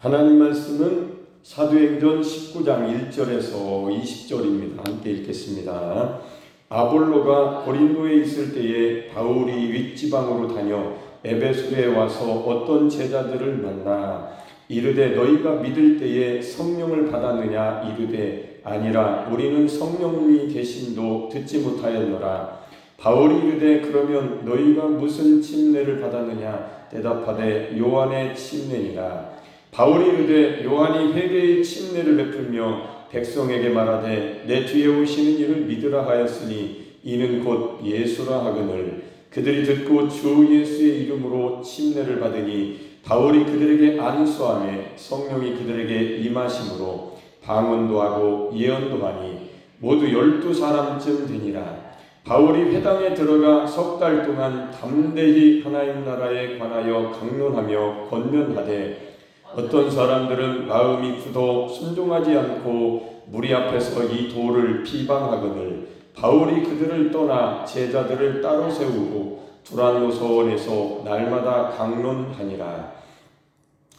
하나님 말씀은 사도행전 19장 1절에서 20절입니다. 함께 읽겠습니다. 아볼로가 고린도에 있을 때에 바울이 윗지방으로 다녀 에베소에 와서 어떤 제자들을 만나 이르되 너희가 믿을 때에 성령을 받았느냐 이르되 아니라 우리는 성령이 계심도 듣지 못하였노라. 바울이 이르되 그러면 너희가 무슨 침례를 받았느냐 대답하되 요한의 침례니라. 바울이 이르되 요한이 회개의 침례를 베풀며 백성에게 말하되 내 뒤에 오시는 이를 믿으라 하였으니 이는 곧 예수라 하거늘 그들이 듣고 주 예수의 이름으로 침례를 받으니 바울이 그들에게 안수하매 성령이 그들에게 임하심으로 방언도 하고 예언도 하니 모두 12사람쯤 되니라. 바울이 회당에 들어가 석 달 동안 담대히 하나님 나라에 관하여 강론하며 권면하되 어떤 사람들은 마음이 굳어 순종하지 않고 무리 앞에서 이 도를 비방하거늘 바울이 그들을 떠나 제자들을 따로 세우고 두란노 서원에서 날마다 강론하니라.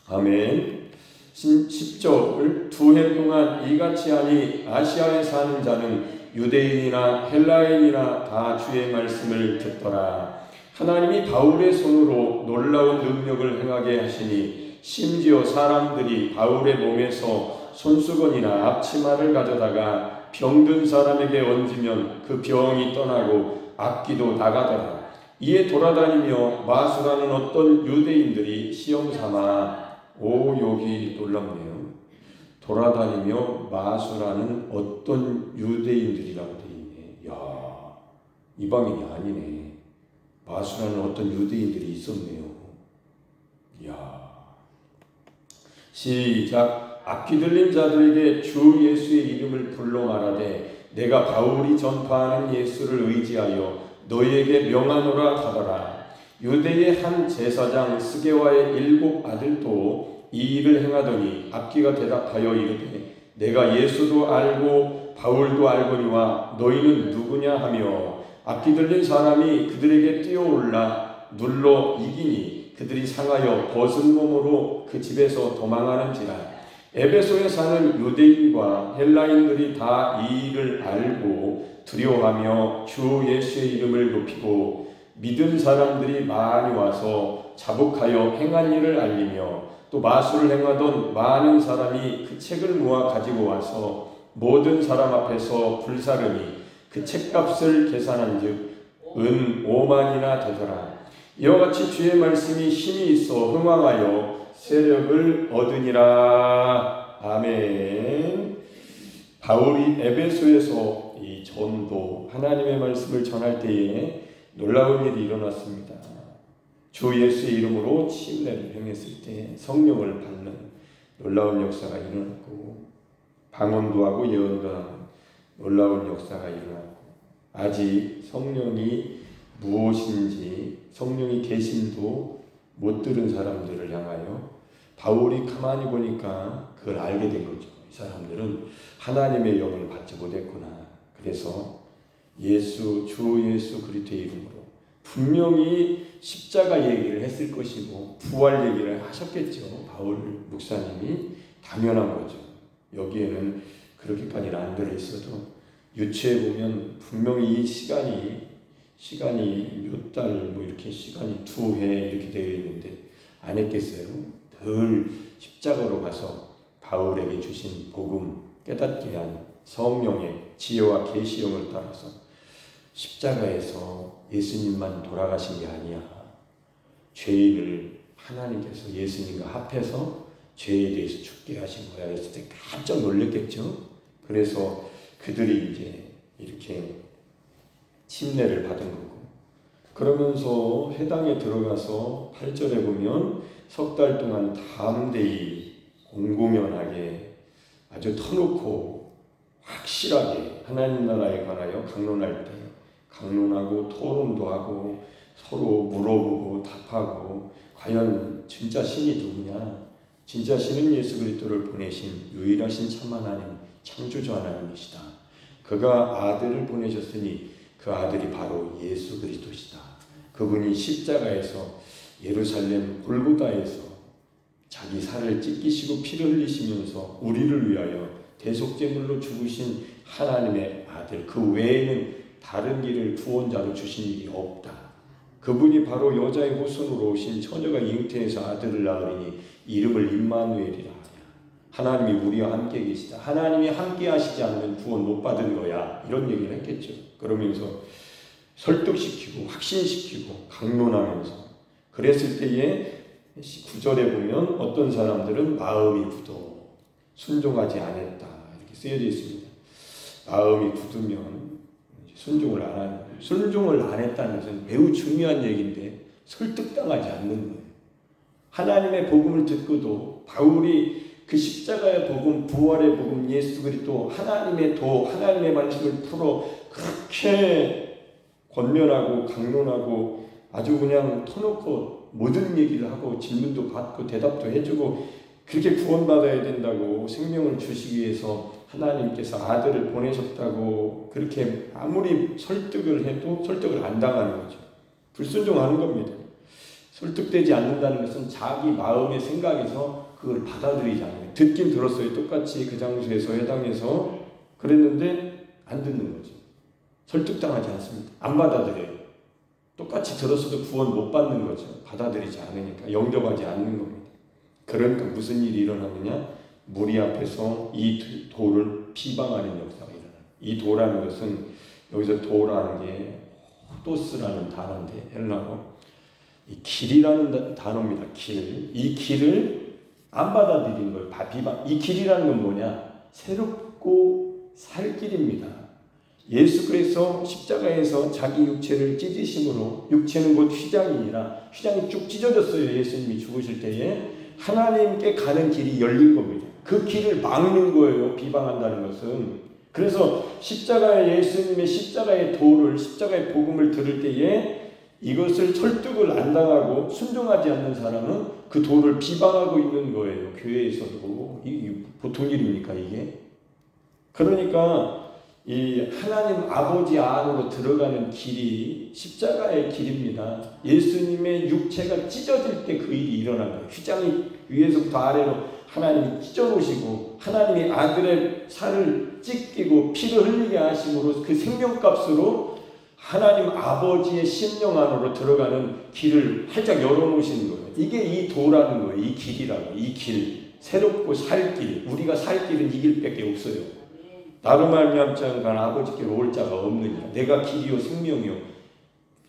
아멘. 10절 두 해 동안 이같이 하니 아시아에 사는 자는 유대인이나 헬라인이나 다 주의 말씀을 듣더라. 하나님이 바울의 손으로 놀라운 능력을 행하게 하시니 심지어 사람들이 바울의 몸에서 손수건이나 앞치마를 가져다가 병든 사람에게 얹으면 그 병이 떠나고 악기도 나가더라. 이에 돌아다니며 마술하는 어떤 유대인들이 시험삼아 여기 놀랍네요. 돌아다니며 마술하는 어떤 유대인들이라고 되어 있네. 야, 이방인이 아니네. 마술하는 어떤 유대인들이 있었네요. 야. 시작. 악기 들린 자들에게 주 예수의 이름을 불러 말하되 내가 바울이 전파하는 예수를 의지하여 너희에게 명하노라 하더라. 유대의 한 제사장 스게와의 7 아들도 이 일을 행하더니 악기가 대답하여 이르되 내가 예수도 알고 바울도 알거니와 너희는 누구냐 하며 악기 들린 사람이 그들에게 뛰어올라 눌러 이기니 그들이 상하여 벗은 몸으로 그 집에서 도망하는지라. 에베소에 사는 유대인과 헬라인들이 다 이 일을 알고 두려워하며 주 예수의 이름을 높이고 믿은 사람들이 많이 와서 자복하여 행한 일을 알리며 또 마술을 행하던 많은 사람이 그 책을 모아 가지고 와서 모든 사람 앞에서 불사르니 그 책값을 계산한 즉 은 5만이나 되더라. 이와 같이 주의 말씀이 힘이 있어 흥왕하여 세력을 얻으니라. 아멘. 바울이 에베소에서 이 전도 하나님의 말씀을 전할 때에 놀라운 일이 일어났습니다. 주 예수의 이름으로 침례를 행했을 때 성령을 받는 놀라운 역사가 일어났고 방언도 하고 예언도 하는 놀라운 역사가 일어났고 아직 성령이 무엇인지 성령이 계심도 못 들은 사람들을 향하여 바울이 가만히 보니까 그걸 알게 된 거죠. 이 사람들은 하나님의 영을 받지 못했구나. 그래서 주 예수 그리스도의 이름으로 분명히 십자가 얘기를 했을 것이고 부활 얘기를 하셨겠죠. 바울 목사님이 당연한 거죠. 여기에는 그렇게까지 안 들어있어도 유추해 보면 분명히 이 시간이 몇 달 이렇게 시간이 2해 이렇게 되어 있는데 안 했겠어요? 늘 십자가로 가서 바울에게 주신 복음 깨닫게 한 성령의 지혜와 계시형을 따라서 십자가에서 예수님만 돌아가신 게 아니야. 죄인을 하나님께서 예수님과 합해서 죄에 대해서 죽게 하신 거야. 했을 때 깜짝 놀랐겠죠. 그래서 그들이 이제 이렇게 침례를 받은 거고 그러면서 회당에 들어가서 8절에 보면 석 달 동안 담대히 공공연하게 아주 터놓고 확실하게 하나님 나라에 관하여 강론할 때 강론하고 토론도 하고 서로 물어보고 답하고 과연 진짜 신이 누구냐? 진짜 신은 예수 그리스도를 보내신 유일하신 참 하나님 창조주 하나님이시다. 그가 아들을 보내셨으니 그 아들이 바로 예수 그리스도시다. 그분이 십자가에서 예루살렘 골고다에서 자기 살을 찢기시고 피를 흘리시면서 우리를 위하여 대속제물로 죽으신 하나님의 아들, 그 외에는 다른 길을 구원자로 주신 일이 없다. 그분이 바로 여자의 후손으로 오신 처녀가 잉태해서 아들을 낳으리니 이름을 임마누엘이라 하냐. 하나님이 우리와 함께 계시다. 하나님이 함께 하시지 않으면 구원 못 받은 거야. 이런 얘기를 했겠죠. 그러면서 설득시키고 확신시키고 강론하면서 그랬을 때에 9절에 보면 어떤 사람들은 마음이 굳어 순종하지 않았다 이렇게 쓰여져 있습니다. 마음이 굳으면 순종을 안 하는 거예요. 순종을 안 했다는 것은 매우 중요한 얘기인데 설득당하지 않는 거예요. 하나님의 복음을 듣고도 바울이 그 십자가의 복음, 부활의 복음, 예수 그리스도 하나님의 도, 하나님의 말씀을 풀어 그렇게 권면하고 강론하고 아주 그냥 터놓고 모든 얘기를 하고 질문도 받고 대답도 해주고 그렇게 구원받아야 된다고 생명을 주시기 위해서 하나님께서 아들을 보내셨다고 그렇게 아무리 설득을 해도 설득을 안 당하는 거죠. 불순종하는 겁니다. 설득되지 않는다는 것은 자기 마음의 생각에서 그걸 받아들이지 않아요. 듣긴 들었어요. 똑같이 그 장소에서 회당에서 그랬는데 안 듣는 거죠. 설득당하지 않습니다. 안 받아들여요. 똑같이 들었어도 구원 못 받는 거죠. 받아들이지 않으니까 영접하지 않는 겁니다. 그러니까 무슨 일이 일어나느냐? 무리 앞에서 이 돌을 비방하는 역사가 일어나요. 이 도라는 것은 여기서 도라는 게 호도스라는 단어인데 헬라어 이 길이라는 단어입니다. 길. 이 길을 안 받아들이는 거예요. 비방. 이 길이라는 건 뭐냐? 새롭고 살 길입니다. 예수 그리스도 십자가에서 자기 육체를 찢으심으로 육체는 곧 휘장이니라 휘장이 쭉 찢어졌어요. 예수님이 죽으실 때에 하나님께 가는 길이 열린 겁니다. 그 길을 막는 거예요. 비방한다는 것은. 그래서 십자가의 예수님의 십자가의 도를 십자가의 복음을 들을 때에 이것을 설득을 안 당하고 순종하지 않는 사람은 그 도를 비방하고 있는 거예요. 교회에서도. 이게 보통 일입니까 이게? 그러니까 이 하나님 아버지 안으로 들어가는 길이 십자가의 길입니다. 예수님의 육체가 찢어질 때 그 일이 일어난 거예요. 휘장이 위에서부터 아래로 하나님이 찢어놓으시고 하나님이 아들의 살을 찢기고 피를 흘리게 하심으로 그 생명값으로 하나님 아버지의 심령 안으로 들어가는 길을 활짝 열어놓으시는 거예요. 이게 이 도라는 거예요. 이 길이라고. 이 길. 새롭고 살 길. 우리가 살 길은 이 길밖에 없어요. 나로 말미암지 않은 아버지께로 올 자가 없느니라. 내가 길이요 생명이요.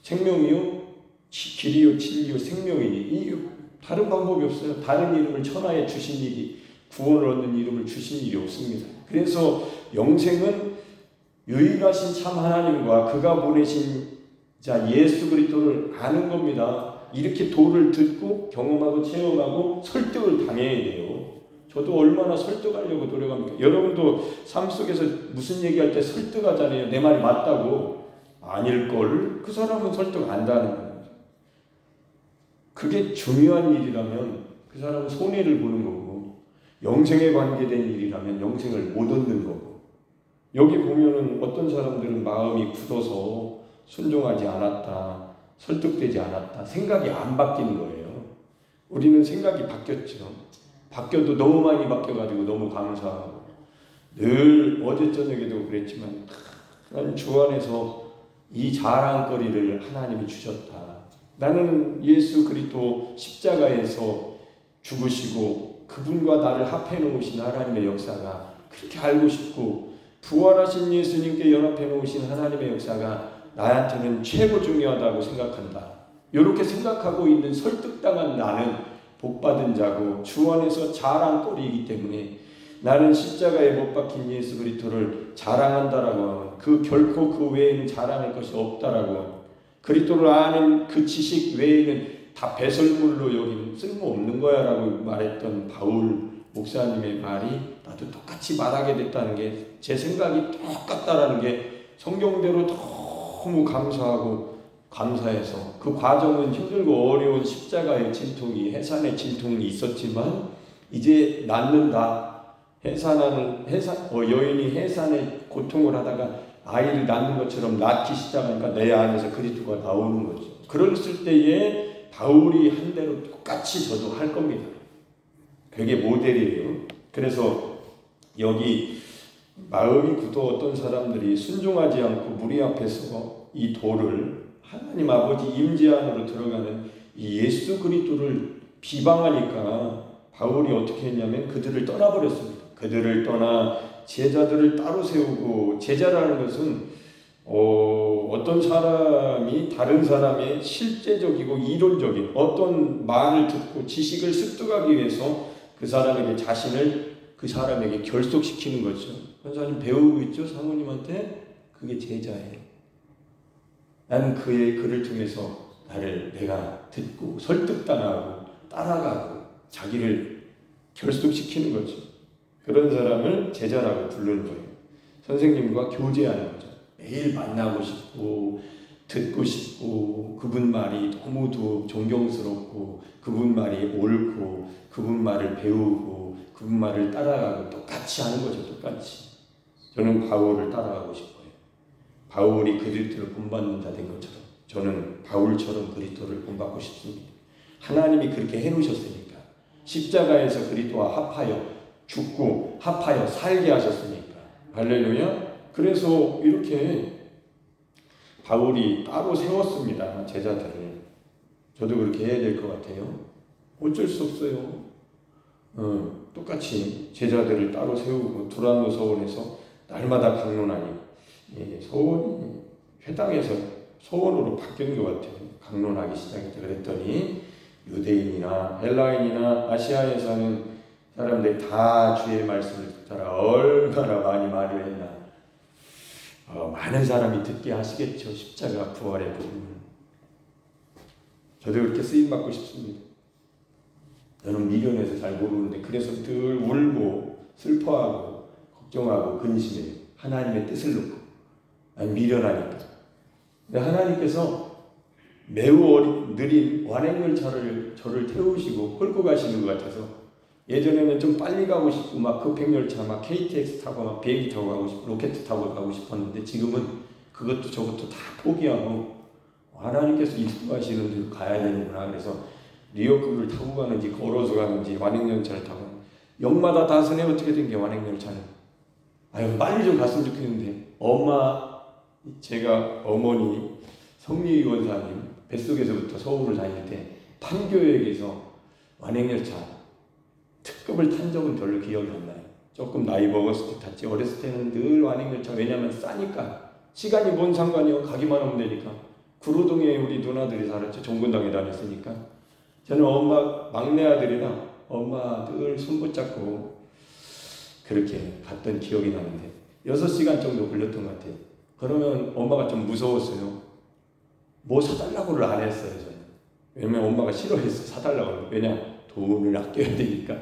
생명이요 길이요 진리요 생명이니. 이 다른 방법이 없어요. 다른 이름을 천하에 주신 일이 구원을 얻는 이름을 주신 일이 없습니다. 그래서 영생은 유일하신 참 하나님과 그가 보내신 자 예수 그리스도를 아는 겁니다. 이렇게 도를 듣고 경험하고 체험하고 설득을 당해야 돼요. 저도 얼마나 설득하려고 노력합니까? 여러분도 삶 속에서 무슨 얘기할 때 설득하잖아요. 내 말이 맞다고. 아닐걸. 그 사람은 설득 안 하는 거예요. 그게 중요한 일이라면 그 사람은 손해를 보는 거고 영생에 관계된 일이라면 영생을 못 얻는 거고 여기 보면은 어떤 사람들은 마음이 굳어서 순종하지 않았다. 설득되지 않았다. 생각이 안 바뀌는 거예요. 우리는 생각이 바뀌었죠. 바뀌어도 너무 많이 바뀌어가지고 너무 감사하고 늘 어제 저녁에도 그랬지만 난 주 안에서 이 자랑거리를 하나님이 주셨다. 나는 예수 그리스도 십자가에서 죽으시고 그분과 나를 합해 놓으신 하나님의 역사가 그렇게 알고 싶고 부활하신 예수님께 연합해 놓으신 하나님의 역사가 나한테는 최고 중요하다고 생각한다. 이렇게 생각하고 있는 설득당한 나는 복받은 자고 주 안에서 자랑거리이기 때문에 나는 십자가에 못 박힌 예수 그리스도를 자랑한다라고 하면 그 결코 그 외에는 자랑할 것이 없다라고 그리스도를 아는 그 지식 외에는 다 배설물로 여기는 쓸모없는 거야 라고 말했던 바울 목사님의 말이 나도 똑같이 말하게 됐다는 게 제 생각이 똑같다라는 게 성경대로 너무 감사해서 그 과정은 힘들고 어려운 십자가의 진통이 해산의 진통이 있었지만 이제 낫는다. 여인이 해산의 고통을 하다가 아이를 낳는 것처럼 낳기 시작하니까 내 안에서 그리스도가 나오는 거죠. 그랬을 때에 바울이 한 대로 똑같이 저도 할 겁니다. 그게 모델이에요. 그래서 여기 마음이 굳어왔던 사람들이 순종하지 않고 무리 앞에서 이 돌을 하나님 아버지 임재 안으로 들어가는 이 예수 그리스도를 비방하니까 바울이 어떻게 했냐면 그들을 떠나버렸습니다. 그들을 떠나 제자들을 따로 세우고, 제자라는 것은 어떤 사람이 다른 사람의 실제적이고 이론적인 어떤 말을 듣고 지식을 습득하기 위해서 그 사람에게 자신을 그 사람에게 결속시키는 거죠. 선생님 배우고 있죠? 사모님한테. 그게 제자예요. 나는 그의 글을 통해서 내가 듣고 설득당하고 따라가고 자기를 결속시키는 거죠. 그런 사람을 제자라고 부르는 거예요. 선생님과 교제하는 거죠. 매일 만나고 싶고 듣고 싶고 그분 말이 너무도 존경스럽고 그분 말이 옳고 그분 말을 배우고 그분 말을 따라가고 똑같이 하는 거죠. 똑같이. 저는 바울을 따라가고 싶어요. 바울이 그리스도를 본받는 자 된 것처럼 저는 바울처럼 그리스도를 본받고 싶습니다. 하나님이 그렇게 해놓으셨으니까. 십자가에서 그리스도와 합하여 죽고 합하여 살게 하셨으니까. 할렐루야. 그래서 이렇게 바울이 따로 세웠습니다. 제자들을. 저도 그렇게 해야 될 것 같아요. 어쩔 수 없어요. 똑같이 제자들을 따로 세우고 두란노 서원에서 날마다 강론하니 서원이 회당에서 서원으로 바뀐 것 같아요. 강론하기 시작했다. 그랬더니 유대인이나 헬라인이나 아시아에 사는 사람들이 다 주의 말씀을 듣더라. 얼마나 많이 말을 했나. 많은 사람이 듣게 하시겠죠. 십자가 부활의 복음을. 저도 그렇게 쓰임받고 싶습니다. 저는 미련해서 잘 모르는데 그래서 늘 울고 슬퍼하고 걱정하고 근심해요. 하나님의 뜻을 놓고. 아니 미련하니까. 근데 하나님께서 매우 느린 완행열차를 저를 태우시고 끌고 가시는 것 같아서 예전에는 좀 빨리 가고 싶고 막 급행열차 막 KTX 타고 막 비행기 타고 가고 싶고 로켓 타고 가고 싶었는데 지금은 그것도 저것도 다 포기하고 하나님께서 인도하시는 데로 가야 되는구나. 그래서 뉴욕을 타고 가는지 걸어서 가는지 완행열차를 타고 역마다 다 선에 어떻게 된 게 완행열차는. 아유 빨리 좀 갔으면 좋겠는데 제가 어머니 성리 원사님 뱃속에서부터 서울을 다닐 때 판교역에서 완행열차 특급을 탄 적은 별로 기억이 안 나요. 조금 나이 먹었을 때 탔지. 어렸을 때는 늘 완행열차. 왜냐면 싸니까. 시간이 뭔 상관이요. 가기만 하면 되니까. 구로동에 우리 누나들이 살았죠. 종군당에 다녔으니까. 저는 엄마 막내 아들이라 엄마 늘 손 붙잡고 그렇게 갔던 기억이 나는데 6시간 정도 걸렸던 것 같아요. 그러면 엄마가 좀 무서웠어요. 뭐 사달라고를 안 했어요. 저는. 왜냐면 엄마가 싫어했어. 사달라고. 왜냐 돈을 아껴야 되니까.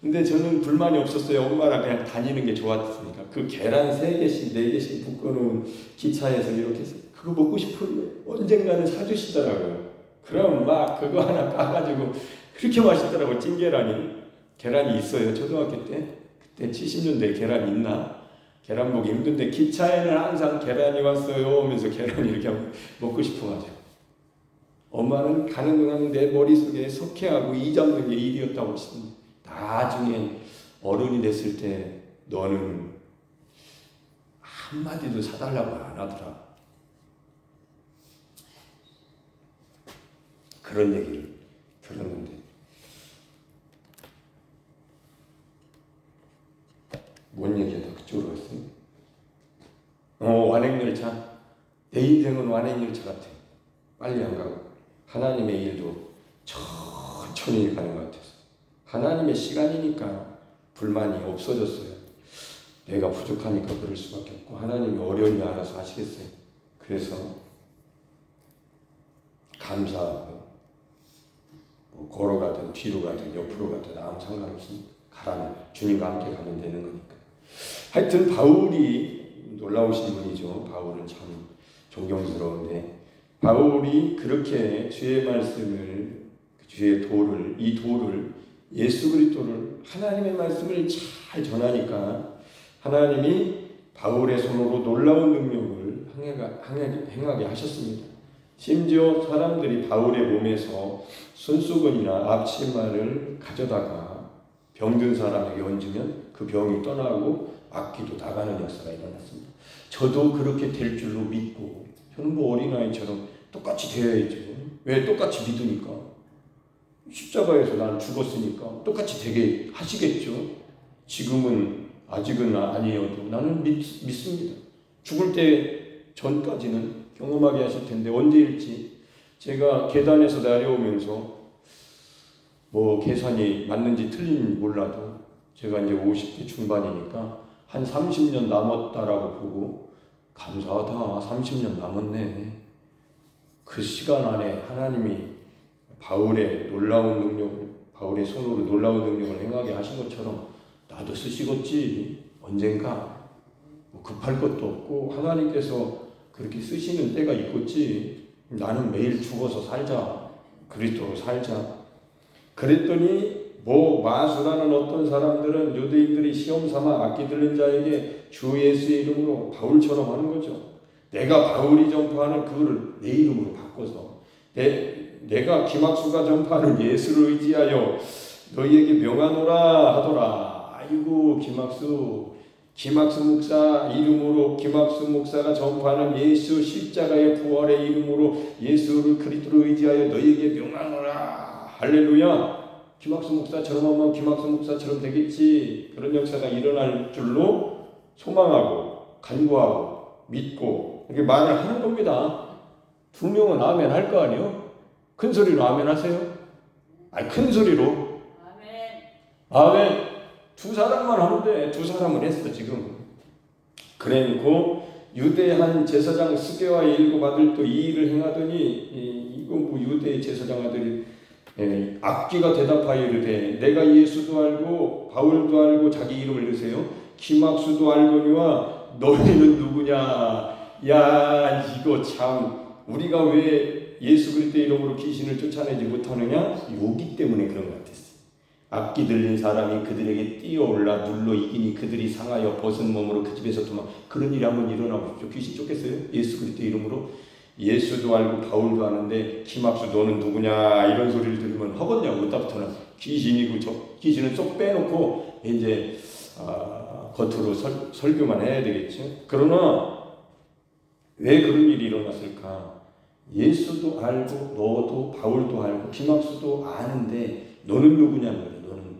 근데 저는 불만이 없었어요. 엄마랑 그냥 다니는 게 좋았으니까. 그 계란 3개씩 4개씩 볶아놓은 기차에서 이렇게 해서 그거 먹고 싶으면 언젠가는 사주시더라고요. 그럼 막 그거 하나 까가지고 그렇게 맛있더라고요. 찐계란이. 계란이 있어요. 초등학교 때. 그때 70년대에 계란이 있나? 계란 먹기 힘든데 기차에는 항상 계란이 왔어요 하면서 계란 이렇게 먹고 싶어가지고. 엄마는 가는 동안 내 머릿속에 석회하고 이 잡는 게 일이었다고 했습니다. 나중에 어른이 됐을 때 너는 한마디도 사달라고 안 하더라. 그런 얘기를 들었는데 뭔 얘기하다 그쪽으로 갔어요? 완행열차. 내 인생은 완행열차 같아. 빨리 안 가고 하나님의 일도 천천히 가는 것 같아서 하나님의 시간이니까 불만이 없어졌어요. 내가 부족하니까 그럴 수밖에 없고 하나님이 어려움이 알아서 하시겠어요. 그래서 감사하고 뭐 걸어가든 뒤로 가든 옆으로 가든 아무 상관없습니다. 가라면 주님과 함께 가면 되는 거니까. 하여튼 바울이 놀라우신 분이죠. 바울은 참 존경스러운데 바울이 그렇게 주의 말씀을 주의 이 돌을 예수 그리스도를 하나님의 말씀을 잘 전하니까 하나님이 바울의 손으로 놀라운 능력을 행하게 하셨습니다. 심지어 사람들이 바울의 몸에서 손수건이나 앞치마를 가져다가 병든 사람에게 얹으면 그 병이 떠나고 악귀도 나가는 역사가 일어났습니다. 저도 그렇게 될 줄로 믿고, 저는 뭐 어린아이처럼 똑같이 되어야죠. 왜? 똑같이 믿으니까. 십자가에서 난 죽었으니까 똑같이 되게 하시겠죠. 지금은 아직은 아니어도 나는 믿습니다. 죽을 때 전까지는 경험하게 하실 텐데 언제일지. 제가 계단에서 내려오면서 뭐 계산이 맞는지 틀린지 몰라도 제가 이제 50대 중반이니까 한 30년 남았다라고 보고, 감사하다, 30년 남았네. 그 시간 안에 하나님이 바울의 놀라운 능력을, 바울의 손으로 놀라운 능력을 행하게 하신 것처럼 나도 쓰시겠지. 언젠가 뭐 급할 것도 없고 하나님께서 그렇게 쓰시는 때가 있겠지. 나는 매일 죽어서 살자, 그리스도로 살자. 그랬더니 뭐 마수라는 어떤 사람들은 유대인들이 시험삼아 악기 들린 자에게 주 예수의 이름으로 바울처럼 하는 거죠. 내가 바울이 전파하는 그거를 내 이름으로 바꿔서 내가 김학수가 전파하는 예수를 의지하여 너희에게 명하노라 하더라. 아이고, 김학수 목사 이름으로, 김학수 목사가 전파하는 예수 십자가의 부활의 이름으로 예수를 그리스도로 의지하여 너희에게 명하노라. 할렐루야. 김학수 목사처럼 하면 김학수 목사처럼 되겠지. 그런 역사가 일어날 줄로 소망하고 간구하고 믿고 이렇게 말을 하는 겁니다. 두 명은 아멘 할 거 아니에요? 큰 소리로 아멘 하세요. 아니, 큰 소리로 아멘. 두 사람만 하는데 두 사람은 했어 지금. 그래놓고 유대한 제사장 스게와 일곱 아들 또 이 일을 행하더니, 이거 뭐 유대 제사장 아들이 악귀가 대답하여 이르되 내가 예수도 알고 바울도 알고, 자기 이름을 넣으세요. 김학수도 알거니와 너희는 누구냐. 야, 이거 참, 우리가 왜 예수 그리스도 이름으로 귀신을 쫓아내지 못하느냐? 여기 때문에 그런 것 같았어요. 악기 들린 사람이 그들에게 뛰어올라 눌러 이기니 그들이 상하여 벗은 몸으로 그 집에서 도망. 그런 일이 한번 일어나고 싶죠. 귀신 쫓겠어요? 예수 그리스도 이름으로. 예수도 알고 바울도 아는데 김학수 너는 누구냐 이런 소리를 들으면 허겄냐고. 그때부터는 귀신이고 귀신은 쏙 빼놓고 이제 겉으로 설교만 해야 되겠죠. 그러나 왜 그런 일이 일어났을까? 예수도 알고 너도 바울도 알고 김학수도 아는데 너는 누구냐는 거예요.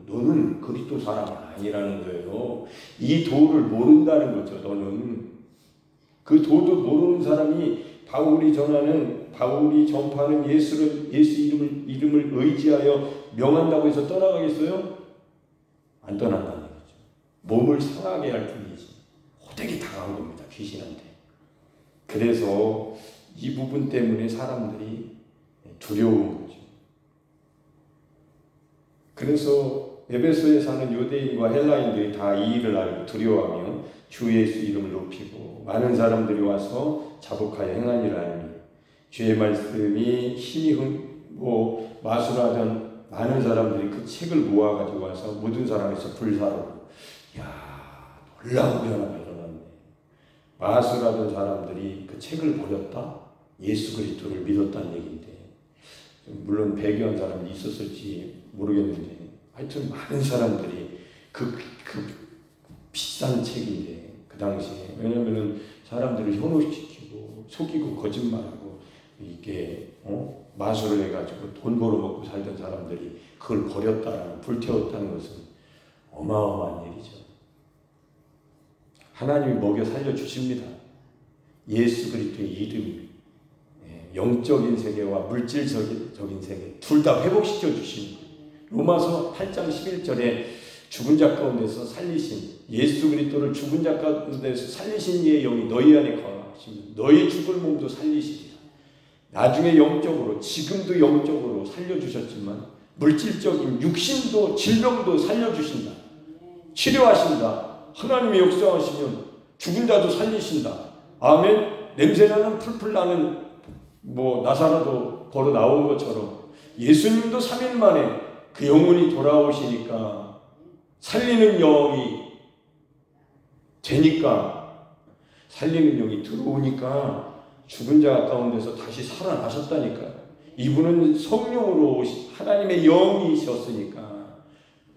너는 그리스도 사람이 아니라는 거예요. 이 도를 모른다는 거죠. 너는 그 도도 모르는 사람이 바울이 전파하는 예수 이름을 의지하여 명한다고 해서 떠나가겠어요? 안 떠난다는 거죠. 몸을 상하게 할 뿐이지. 호되게 당한 겁니다, 귀신한테. 그래서 이 부분 때문에 사람들이 두려운 거죠. 그래서 에베소에 사는 유대인과 헬라인들이 다 이 일을 알고 두려워하며 주 예수 이름을 높이고, 많은 사람들이 와서 자복하여 행한 일을 알니 주의 말씀이 힘이 마술하던 많은 사람들이 그 책을 모아가지고 와서 모든 사람에서 불사르고. 야, 놀라운 변화가 일어났네. 마술하던 사람들이 그 책을 버렸다? 예수 그리스도를 믿었다는 얘기인데, 물론 배교한 사람이 있었을지 모르겠는데 하여튼 많은 사람들이 그 비싼 책인데 그 당시에, 왜냐면은 사람들을 현혹시키고 속이고 거짓말하고 이게 마술을 해가지고 돈 벌어먹고 살던 사람들이 그걸 버렸다라는, 불태웠다는 것은 어마어마한 일이죠. 하나님이 먹여 살려주십니다. 예수 그리스도의 이름이 영적인 세계와 물질적인 세계 둘 다 회복시켜 주십니다. 로마서 8장 11절에 죽은 자 가운데서 살리신, 예수 그리스도를 죽은 자 가운데서 살리신 이의 영이 너희 안에 거하시며 너희 죽을 몸도 살리시리라. 나중에 영적으로, 지금도 영적으로 살려주셨지만 물질적인 육신도, 질병도 살려주신다. 치료하신다. 하나님의 역사하시면 죽은 자도 살리신다. 아멘. 냄새나는 풀풀 나는 나사로도 걸어 나온 것처럼 예수님도 3일 만에 그 영혼이 돌아오시니까, 살리는 영이 되니까, 살리는 영이 들어오니까 죽은 자 가운데서 다시 살아나셨다니까. 이분은 성령으로 하나님의 영이셨으니까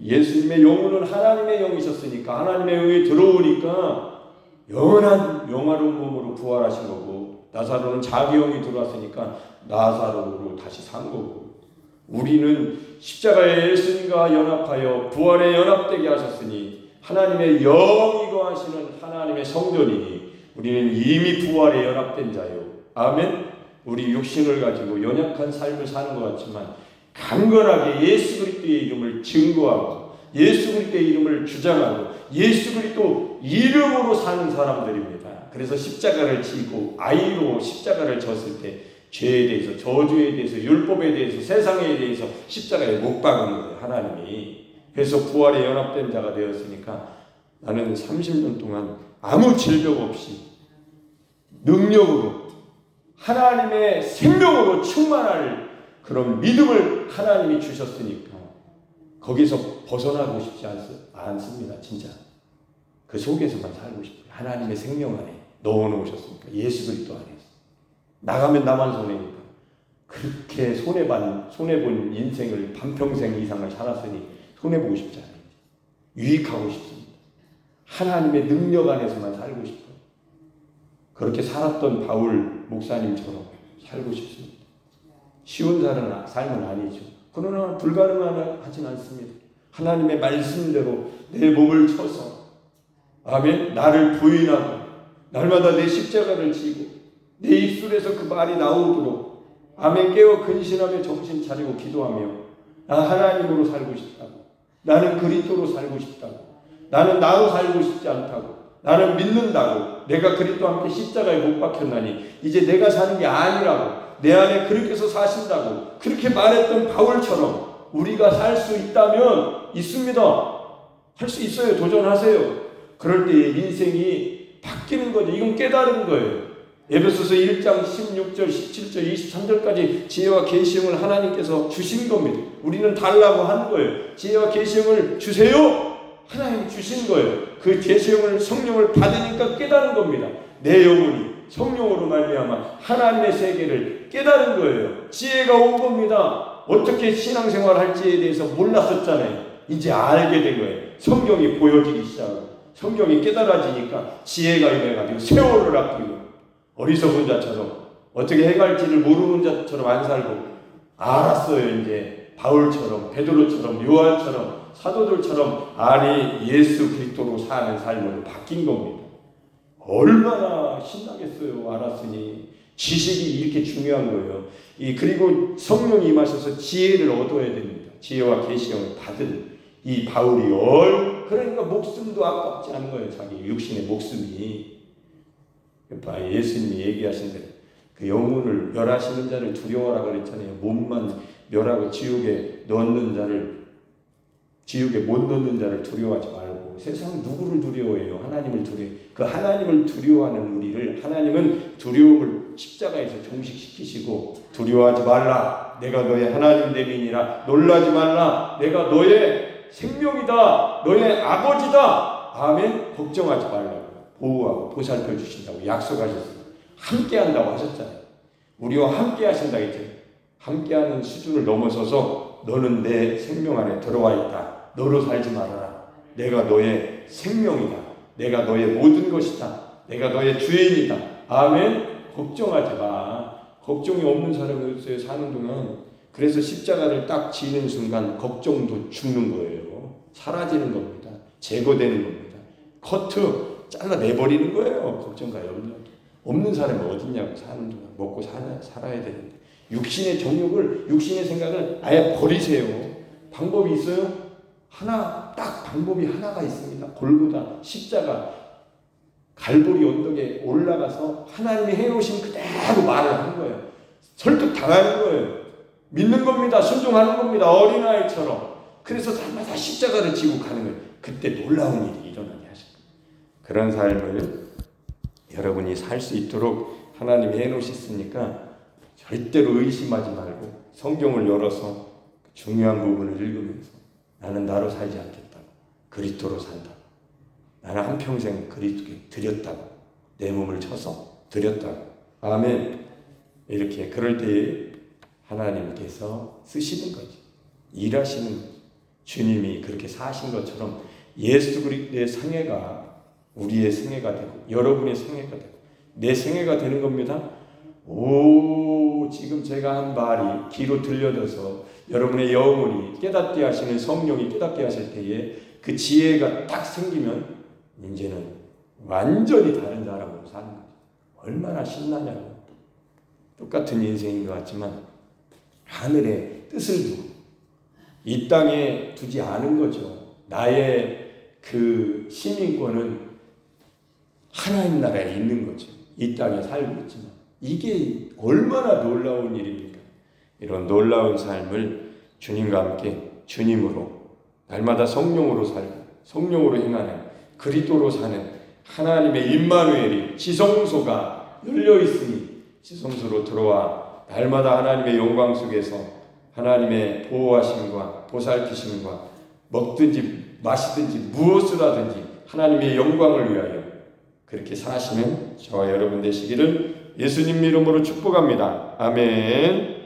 예수님의 영혼은 하나님의 영이셨으니까 하나님의 영이 들어오니까 영원한 영화로운 몸으로 부활하신 거고, 나사로는 자기 영이 들어왔으니까 나사로로 다시 산 거고, 우리는 십자가의 예수님과 연합하여 부활에 연합되게 하셨으니 하나님의 영이 거하시는 하나님의 성전이니 우리는 이미 부활에 연합된 자요. 아멘. 우리 육신을 가지고 연약한 삶을 사는 것 같지만 강건하게 예수 그리스도의 이름을 증거하고 예수 그리스도의 이름을 주장하고 예수 그리스도 이름으로 사는 사람들입니다. 그래서 십자가를 지고 아이로 십자가를 졌을 때 죄에 대해서, 저주에 대해서, 율법에 대해서, 세상에 대해서 십자가에 못 박은 거예요, 하나님이. 그래서 부활에 연합된 자가 되었으니까 나는 30년 동안 아무 질병 없이 능력으로 하나님의 생명으로 충만할 그런 믿음을 하나님이 주셨으니까 거기서 벗어나고 싶지 않습니다. 진짜 그 속에서만 살고 싶어요. 하나님의 생명 안에 넣어놓으셨으니까, 예수 그리스도 안에. 나가면 나만 손해니까. 그렇게 손해본 인생을 반평생 이상을 살았으니 손해보고 싶지 않아요. 유익하고 싶습니다. 하나님의 능력 안에서만 살고 싶어요. 그렇게 살았던 바울 목사님처럼 살고 싶습니다. 쉬운 삶은 아니죠. 그러나 불가능하진 않습니다. 하나님의 말씀대로 내 몸을 쳐서, 아멘, 나를 부인하고 날마다 내 십자가를 지고 내 입술에서 그 말이 나오도록, 아멘, 깨어 근신하며 정신 차리고 기도하며 나 하나님으로 살고 싶다고, 나는 그리스도로 살고 싶다고, 나는 나로 살고 싶지 않다고, 나는 믿는다고, 내가 그리스도와 함께 십자가에 못 박혔나니 이제 내가 사는 게 아니라고, 내 안에 그렇게서 사신다고, 그렇게 말했던 바울처럼 우리가 살 수 있다면 있습니다. 할 수 있어요. 도전하세요. 그럴 때 인생이 바뀌는 거죠. 이건 깨달은 거예요. 에베소서 1장 16절, 17절, 23절까지 지혜와 계시형을 하나님께서 주신 겁니다. 우리는 달라고 하는 거예요. 지혜와 계시형을 주세요. 하나님이 주신 거예요. 그 계시형을, 성령을 받으니까 깨달은 겁니다. 내 영혼이 성령으로 말미암아 하나님의 세계를 깨달은 거예요. 지혜가 온 겁니다. 어떻게 신앙생활 할지에 대해서 몰랐었잖아요. 이제 알게 된 거예요. 성경이 보여지기 시작하고 성경이 깨달아지니까 지혜가 임해가지고 세월을 아끼고 어리석은 자처럼 어떻게 행할지를 모르는 자처럼 안 살고 알았어요. 이제 바울처럼, 베드로처럼, 요한처럼, 사도들처럼 아니 예수 그리스도로 사는 삶으로 바뀐 겁니다. 얼마나 신나겠어요. 알았으니. 지식이 이렇게 중요한 거예요. 그리고 성령이 임하셔서 지혜를 얻어야 됩니다. 지혜와 계시형을 받은 이 바울이 그러니까 목숨도 아깝지 않은 거예요. 자기 육신의 목숨이. 예수님이 얘기하신 대로 그 영혼을 멸하시는 자를 두려워하라 그랬잖아요. 몸만 멸하고 지옥에 못 넣는 자를 두려워하지 말고. 세상 누구를 두려워해요? 하나님을 두려워해요. 그 하나님을 두려워하는 우리를 하나님은 두려움을 십자가에서 종식시키시고, 두려워하지 말라, 내가 너의 하나님 되리니라. 놀라지 말라, 내가 너의 생명이다, 너의 아버지다. 아멘. 걱정하지 말라고 보호하고 보살펴 주신다고 약속하셨어요. 함께 한다고 하셨잖아요. 우리와 함께 하신다 했죠. 함께하는 수준을 넘어서서 너는 내 생명 안에 들어와 있다. 너로 살지 말아라. 내가 너의 생명이다. 내가 너의 모든 것이다. 내가 너의 주인이다. 아멘. 걱정하지 마. 걱정이 없는 사람으로서의 사는 동안, 그래서 십자가를 딱 지는 순간 걱정도 죽는 거예요. 사라지는 겁니다. 제거되는 겁니다. 커트 잘라내버리는 거예요. 걱정과 염려. 없는 사람이 어딨냐고. 사는 동안 먹고 살아야 되는데 육신의 정욕을, 육신의 생각을 아예 버리세요. 방법이 있어요? 딱 방법이 하나가 있습니다. 골고다, 십자가, 갈보리 언덕에 올라가서 하나님이 해놓으신 그대로 말을 하는 거예요. 설득 당하는 거예요. 믿는 겁니다. 순종하는 겁니다. 어린아이처럼. 그래서 날마다 십자가를 지고 가는 거예요. 그때 놀라운 일이 일어나게 하실 거예요. 그런 삶을 여러분이 살 수 있도록 하나님이 해놓으셨으니까 절대로 의심하지 말고 성경을 열어서 중요한 부분을 읽으면서 나는 나로 살지 않겠다고, 그리스도로 산다. 나는 한평생 그리스도께 드렸다고, 내 몸을 쳐서 드렸다고. 아멘. 이렇게 그럴 때에 하나님께서 쓰시는 거지. 일하시는 거지. 주님이 그렇게 사신 것처럼 예수 그리스도의 생애가 우리의 생애가 되고 여러분의 생애가 되고 내 생애가 되는 겁니다. 지금 제가 한 말이 귀로 들려져서 여러분의 영혼이 깨닫게 하시는 성령이 깨닫게 하실 때에 그 지혜가 딱 생기면 이제는 완전히 다른 사람으로 사는 거죠. 얼마나 신나냐고. 똑같은 인생인 것 같지만 하늘의 뜻을 두고 이 땅에 두지 않은 거죠. 나의 그 시민권은 하나님 나라에 있는 거죠. 이 땅에 살고 있지만 이게 얼마나 놀라운 일입니까? 이런 놀라운 삶을 주님과 함께 주님으로 날마다 성령으로 살고 성령으로 행하는 그리스도로 사는 하나님의 임마누엘이 지성소가 열려있으니 지성소로 들어와 날마다 하나님의 영광 속에서 하나님의 보호하심과 보살피심과 먹든지 마시든지 무엇을 하든지 하나님의 영광을 위하여 그렇게 사시는 저와 여러분 되시기를 예수님 이름으로 축복합니다. 아멘.